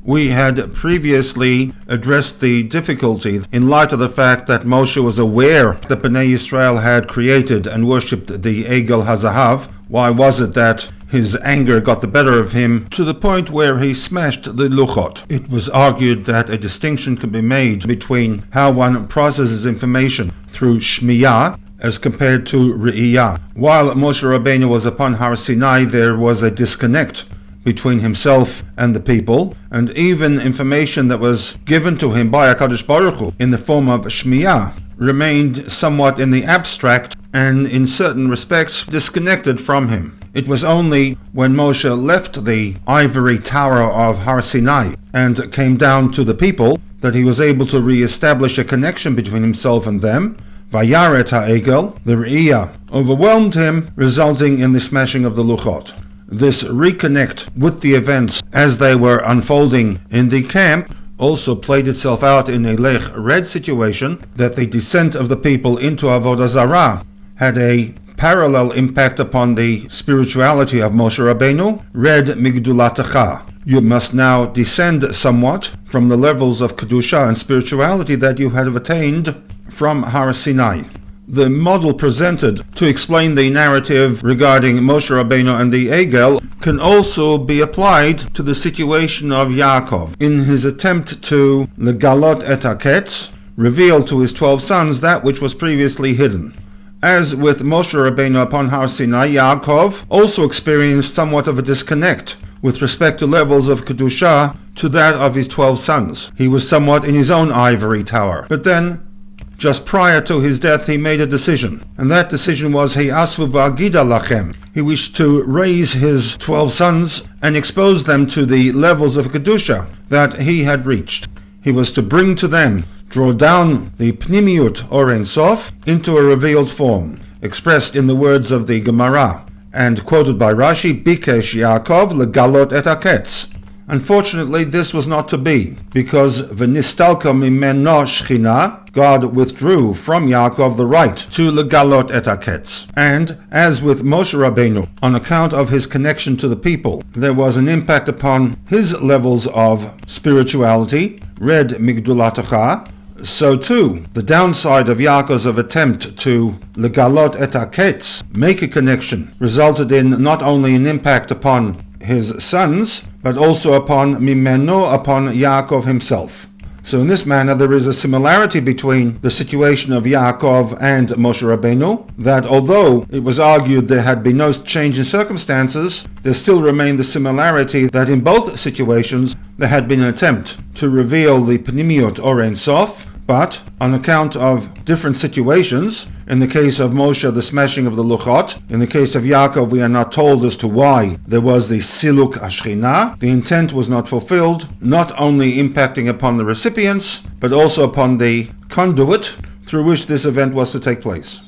We had previously addressed the difficulty in light of the fact that Moshe was aware that Bnei Yisrael had created and worshipped the Egel HaZahav. Why was it that his anger got the better of him to the point where he smashed the luchot? It was argued that a distinction can be made between how one processes information through shmiyah as compared to re'iyah. While Moshe Rabbeinu was upon Har Sinai, there was a disconnect between himself and the people, and even information that was given to him by HaKadosh Baruch Hu in the form of shmiyah remained somewhat in the abstract and in certain respects disconnected from him. It was only when Moshe left the ivory tower of Har Sinai and came down to the people that he was able to re-establish a connection between himself and them. Vayaret ha'egel, the re'iyah, overwhelmed him, resulting in the smashing of the luchot. This reconnect with the events as they were unfolding in the camp also played itself out in a Lech Red situation, that the descent of the people into Avodah Zarah had a parallel impact upon the spirituality of Moshe Rabbeinu. Red migdulatecha. You must now descend somewhat from the levels of Kedusha and spirituality that you had attained from Har Sinai. The model presented to explain the narrative regarding Moshe Rabbeinu and the Egel can also be applied to the situation of Yaakov in his attempt to legalot et haketz, reveal to his 12 sons that which was previously hidden. As with Moshe Rabbeinu upon Har Sinai, Yaakov also experienced somewhat of a disconnect with respect to levels of Kedusha to that of his 12 sons. He was somewhat in his own ivory tower. But then, just prior to his death, he made a decision, and that decision was Asvu v'agida lachem. He wished to raise his 12 sons and expose them to the levels of Kedusha that he had reached. He was to bring to them, draw down the pnimiut or Ein Sof into a revealed form, expressed in the words of the Gemara, and quoted by Rashi, Bikesh Yaakov legalot et haketz. Unfortunately, this was not to be, because v'nistalka mimeno shchina, God withdrew from Yaakov the right to legalot et haketz. And, as with Moshe Rabbeinu, on account of his connection to the people, there was an impact upon his levels of spirituality, red migdulatecha. So too, the downside of Yaakov's attempt to legalot et haketz, make a connection, resulted in not only an impact upon his sons, but also upon Mimeno, upon Yaakov himself. So in this manner there is a similarity between the situation of Yaakov and Moshe Rabbeinu, that although it was argued there had been no change in circumstances, there still remained the similarity that in both situations there had been an attempt to reveal the Pnimiut or Ein Sof, but on account of different situations, in the case of Moshe, the smashing of the luchot, in the case of Yaakov, we are not told as to why there was the siluk ashchina. The intent was not fulfilled, not only impacting upon the recipients, but also upon the conduit through which this event was to take place.